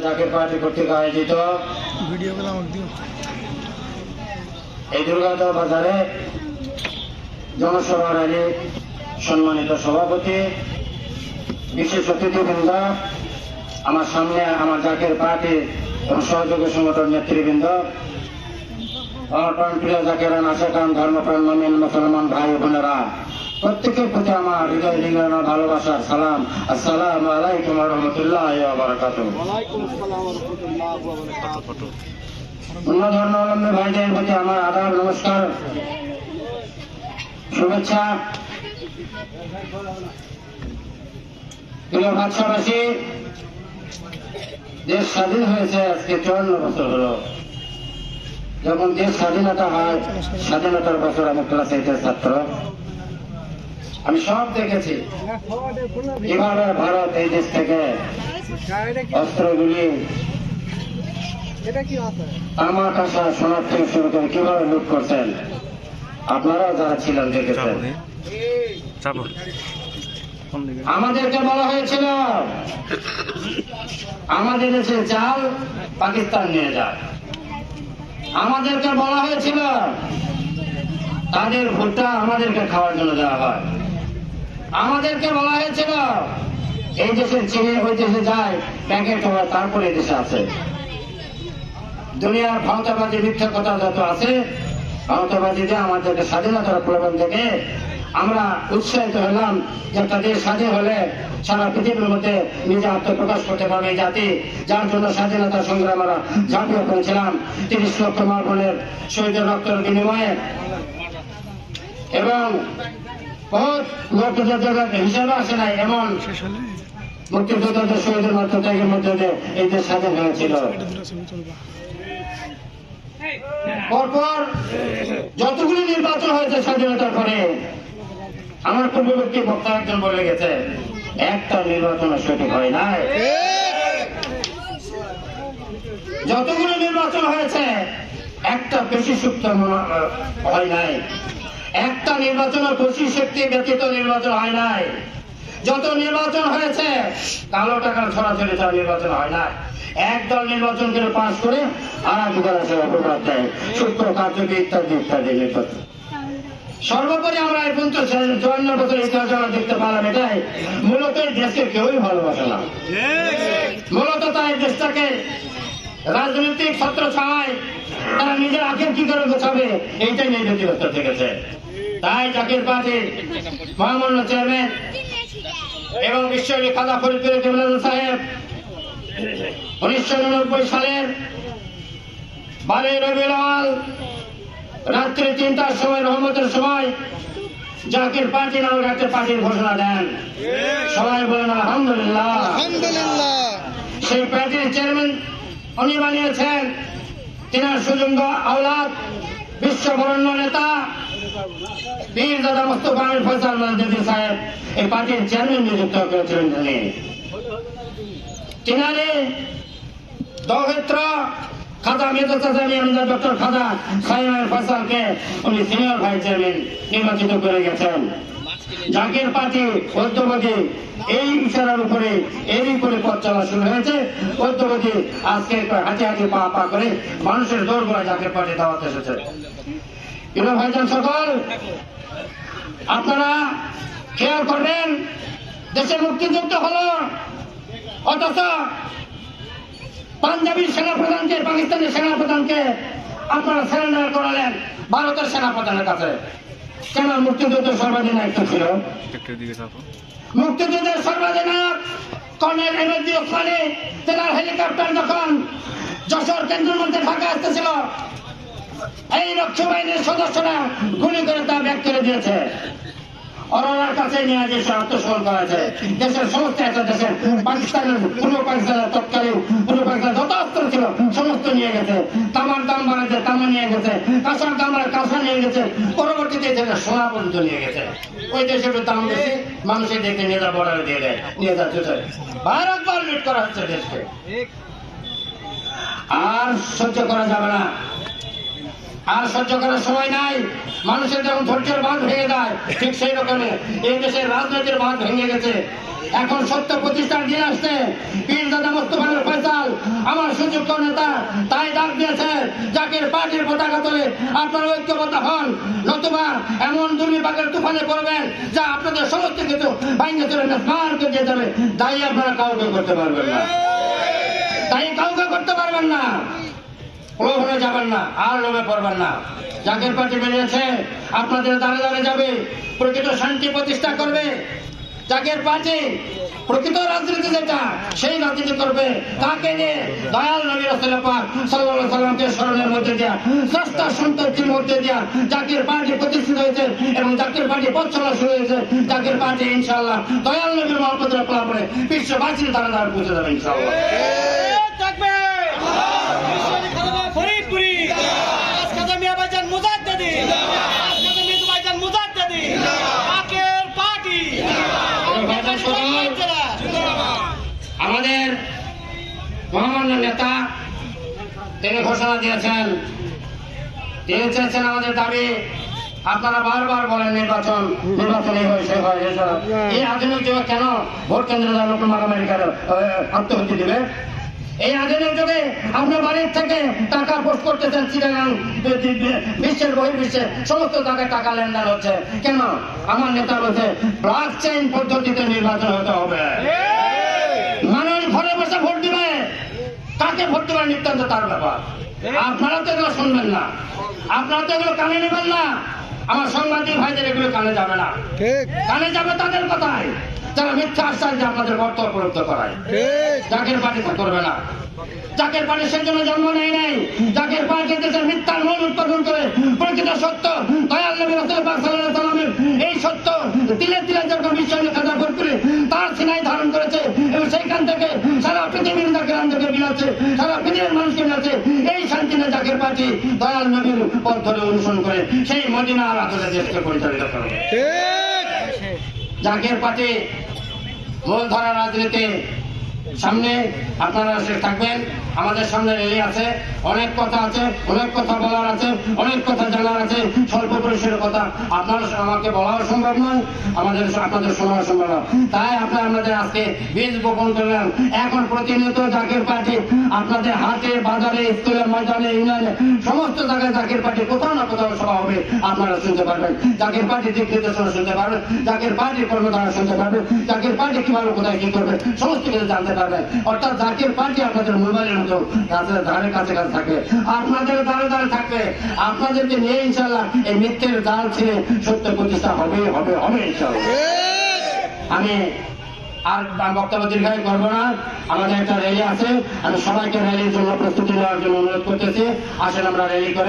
Zakir party কর্তৃক আয়োজিত এই দুর্গাদা বাজারে জনসভা র্যালি সম্মানিত সভাপতি, বিশেষ অতিথিবৃন্দ, আমার সামনে আমার জাকির পার্টি এবং সহযোগী সংগঠন নেতৃবৃন্দ, আমার প্রাণপ্রিয় জাকিরান আশেকান ধর্মপ্রাণ মমিন মুসলমান ভাই বোনেরা, প্রত্যেকের প্রতি আমার হৃদয় নিংড়ানো ভালোবাসার সালাম। আসসালামু আলাইকুম ওয়া রাহমাতুল্লাহি ওয়া বারাকাতুহু। অন্য ধর্মাবলম্বী ভাইদের প্রতি আমার আদাব, নমস্কার, শুভেচ্ছা। প্রিয় ভাষাভাষী, দেশ স্বাধীন হয়েছে আজকে 54 বছর হলো। যখন দেশ স্বাধীনতা হয়, স্বাধীনতার বছর আমি ক্লাস 8-এর ছাত্র, আমি সব দেখেছি কিভাবে ভারত এই দেশ থেকে অস্ত্রগুলি, তামা কাঁসা, সোনার থেকে শুরু করে কিভাবে লুট করছেন, আপনারাও যারা ছিলেন দেখেছেন। আমাদেরকে বলা হয়েছিল আমাদের দেশে চাল পাকিস্তান নিয়ে যায়, আমাদেরকে বলা হয়েছিল তাদের ভুট্টা আমাদেরকে খাওয়ার জন্য দেওয়া হয়, আমাদেরকে বলা হয়েছিল এই দেশের চিনি ওই দেশে যায় প্যাকেট হওয়া, তারপরে দেশে আছে। দুনিয়ার ভারতবাদী মিথ্যা কথা যত আছে, ভারতবাদীতে আমাদেরকে স্বাধীনতার প্রলোভন থেকে আমরা উৎসাহিত হলাম যে একটা দেশ স্বাধীন হলে সারা পৃথিবীর মধ্যে নিজে আত্মপ্রকাশ করতে পারবে এই জাতি, যার জন্য স্বাধীনতা সংগ্রাম আমরা ঝাঁপিয়ে পড়েছিলাম 30 লক্ষ মা বোনের শহীদের রক্তের বিনিময়ে। এবং বহুত মুক্তিযোদ্ধাদের হিসাবে আসে নাই এমন মুক্তিযোদ্ধাদের শহীদের মধ্যে দিয়ে এই দেশ স্বাধীন হয়েছিল। পরপর যতগুলি নির্বাচন হয়েছে স্বাধীনতার পরে, আমার পূর্ববর্তী বক্তা একজন বলে গেছে একটা নির্বাচন সঠিক হয় নাই। যতগুলো নির্বাচন হয়েছে একটা বেশি সুপ্ত হয় নাই, একটা নির্বাচনের বেশি শক্তি ব্যতীত নির্বাচন হয় নাই। যত নির্বাচন হয়েছে কালো টাকার ছড়াছড়ি ছাড়া নির্বাচন হয় না। একদল নির্বাচন করে পাশ করে আর এক দল আছে অপরাধ দেয়, সূত্র কার্যকে ইত্যাদি ইত্যাদি নির্বাচন। সর্বোপরি আমরা এই পর্যন্ত 54 বছর ইতিহাস আমরা দেখতে পারলাম এটাই, মূলত এই দেশকে কেউই ভালোবাসে না। মূলত তাই দেশটাকে রাজনৈতিক ছত্র ছায়, তারা নিজের আখের কি করে গোছাবে এইটাই নির্বাচিত থেকেছে। তাই জাকির পার্টির মহামান্য চেয়ারম্যান এবং বিশ্বব্যাপী খাজা ফরিদপুর সাহেব 1999 সালের 12 রবিউল আউয়াল রাত্রি 3টার সময়, রহমতের সময় জাকির পার্টি নামক একটা পার্টির ঘোষণা দেন। সবাই বলেন আলহামদুলিল্লাহ। সেই পার্টির চেয়ারম্যান উনি বানিয়েছেন তিনার সুযোগ্য আওলাদ, বিশ্ববরণ্য নেতা পীরজাদা মুস্তাফা আমির ফয়সাল মালদেদি সাহেব এই পার্টির চেয়ারম্যান নিযুক্ত করেছিলেন। তিনারে দৌহিত্র খাজা মেজর চাচামি আমজাদ ডক্টর খাজা সাহেব আমির ফয়সালকে উনি সিনিয়র ভাইস চেয়ারম্যান নির্বাচিত করে গেছেন। জাকির পার্টি ঐক্যবাদী এই ইশারার উপরে এরই করে পথ চলা শুরু হয়েছে। ঐক্যবাদী আজকে হাঁটি হাঁটি পা পা করে মানুষের দৌড় গোড়ায় জাকির পার্টি দাওয়াত এসেছে। প্রিয় ভাইজান সকল, আপনারা খেয়াল করবেন, দেশের মুক্তিযুদ্ধ হলো, অথচ পাঞ্জাবের সেনাপ্রধানকে, পাকিস্তানের সেনাপ্রধানকে আপনারা সারেন্ডার করালেন ভারতের সেনাপ্রধানের কাছে। কেন? মুক্তিযুদ্ধের সর্বাধিনায়ক ছিল, মুক্তিযুদ্ধের সর্বাধিনায়ক কর্নেল এমএজি ওসমানী। তেনার হেলিকপ্টার যখন যশোর কেন্দ্রের মধ্যে ঢাকা আসতেছিল, এই রক্ষী বাহিনীর সদস্যরা গুলি করে তা ব্যাগ করে দিয়েছে। অরোরার কাছে নিয়ে যে আত্মসমর্পণ করেছে। দেশের সমস্ত একটা দেশের পাকিস্তানের পূর্ব পাকিস্তানের তৎকালীন পূর্ব পাকিস্তান যত অস্ত্র ছিল সমস্ত নিয়ে গেছে। তামার দাম বাড়াতে তামা নিয়ে গেছে, কাঁসার দাম বাড়া কাঁসা নিয়ে গেছে, পরবর্তীতে সোনা পর্যন্ত নিয়ে গেছে। ওই দেশের দাম বেশি, মানুষের দেখে নিয়ে যা বর্ডারে দিয়ে দেয়, নিয়ে যাচ্ছে। বারবার লুট করা হচ্ছে দেশকে, আর সহ্য করা যাবে না, আর সহ্য করার সময় নাই। মানুষের যখন ধৈর্যের বাঁধ ভেঙে যায়, ঠিক সেই রকমই এই দেশের রাজনীতির বাঁধ ভেঙে গেছে। এখন সত্য প্রতিষ্ঠার দিন আসছে। পীরজাদা মুস্তাফা আমির ফয়সাল আমার সুযোগ্য নেতা তাই ডাক দিয়েছে, জাকের পার্টির পতাকা তোলে আপনারা ঐক্যবদ্ধ হন, নতুবা এমন দুর্বিপাকের তুফানে পড়বেন যা আপনাদের সমস্ত কিছু ভাঙে চলে মেসমার করে দিয়ে যাবে। তাই আপনারা কাউকে করতে পারবেন না, লোভে যাবেন না, আর লোভে পড়বেন না। জাকের পার্টি বেরিয়েছে, আপনাদের দাঁড়ে দাঁড়ে যাবে, প্রকৃত শান্তি প্রতিষ্ঠা করবে। জাকের পার্টি প্রকৃত রাজনীতি যেটা, সেই রাজনীতি করবে। তাকে নিয়ে দয়াল নবী রাসূল পাক সাল্লাল্লাহু আলাইহি সাল্লামকে স্মরণের মধ্যে দিয়া, স্রষ্টা সন্ততির মধ্যে দিয়া জাকের পার্টি প্রতিষ্ঠিত হয়েছে এবং জাকের পার্টি পথ চলা শুরু হয়েছে। জাকের পার্টি ইনশাআল্লাহ দয়াল নবীর মহব্বতের ফলাফলে বিশ্ববাসীর দ্বারা দ্বারা পৌঁছে যাবে ইনশাআল্লাহ। আমাদের মহামান্য নেতা তিনি ঘোষণা দিয়েছেন, তিনি চেয়েছেন আমাদের দাবি, আপনারা বারবার বলেন নির্বাচন এই হয় সে হয়, এই আধুনিক যুগে কেন ভোট কেন্দ্রে লোক মারামারি আত্মহত্যা দিবে? এই আধুনিক যুগে আপনার বাড়ির থেকে টাকা পোস্ট করতেছেন, চিটাগাং বিশ্বের বহির্বিশ্বে সমস্ত জায়গায় টাকা লেনদেন হচ্ছে কেন? আমার নেতা বলছে ব্লক চেইন পদ্ধতিতে নির্বাচন হতে হবে। মানুষ ঘরে বসে ভোট দিবে, কাকে ভোট দিবে নিতান্ত তার ব্যাপার। আপনারা তো এগুলো শুনবেন না, আপনারা তো এগুলো কানে নেবেন না। আমার সাংবাদিক ভাইদের এগুলো কানে যাবে না, কানে যাবে তাদের কথায় যারা মিথ্যা আশ্বাস দিয়ে আপনাদের অর্থ উপলব্ধ করায়। জাকের পার্টি তা করবে না। জাকের পার্টি সেই জন্য জন্ম নেয় নাই। জাকের পার্টি দেশের মিথ্যার মূল উৎপাদন করে প্রকৃত সত্য দয়াল নবী রাসূল পাক সাল্লাল্লাহু আলাইহি সাল্লামের এই সত্য তিলে তিলে যখন বিশ্বের খাজা ভোট করে তার সিনাই ধারণ করেছে এবং সেইখান থেকে সারা পৃথিবীর জাকের আন্দোলনকে বিলাচ্ছে, সারা পৃথিবীর মানুষকে বিলাচ্ছে। এই শান্তিনে জাকের পার্টি দয়াল নবীর পথ ধরে অনুসরণ করে সেই মদিনার আদলে দেশকে পরিচালিত করবে। জাকের পার্টি মূলধারা রাজনীতি সামনে আপনারা থাকবেন। আমাদের সামনে রেলি আছে, অনেক কথা আছে, অনেক কথা বলার আছে, অনেক কথা জানার আছে, স্বল্প পরিসরের কথা আপনার আমাকে বলাও সম্ভব নয়, আপনাদের শোনাও সম্ভব নয়। তাই আপনাদের আজকে বীজ বপন করলাম। এখন প্রতিনিয়ত জাকের পার্টি আপনাদের হাটে বাজারে স্কুলে ময়দানে ইউনিয়নে সমস্ত জায়গায় জাকের পার্টি কোথাও না কোথাও সভা হবে, আপনারা শুনতে পারবেন। জাকের পার্টি দিক নির্দেশনা শুনতে পারবেন, জাকের পার্টির কর্মধারা শুনতে পারবেন, জাকের পার্টি কিভাবে কোথায় কি করবে সমস্ত কিছু জানতে পারবেন। অর্থাৎ জাকের পার্টি আপনাদের মোবাইলের মতো রাস্তার ধারে কাছে কাছে থাকবে, আপনাদের দ্বারে দ্বারে থাকবে। আপনাদেরকে নিয়ে ইনশাল্লাহ এই মিথ্যের জাল ছিঁড়ে সত্য প্রতিষ্ঠা হবে হবে হবে ইনশাল্লাহ। আমি আর বক্তব্য দীর্ঘায়িত করবো না। আমাদের একটা র্যালি আছে, আমি সবাইকে র্যালির জন্য প্রস্তুতি নেওয়ার জন্য অনুরোধ করতেছি। আসেন আমরা র্যালি করে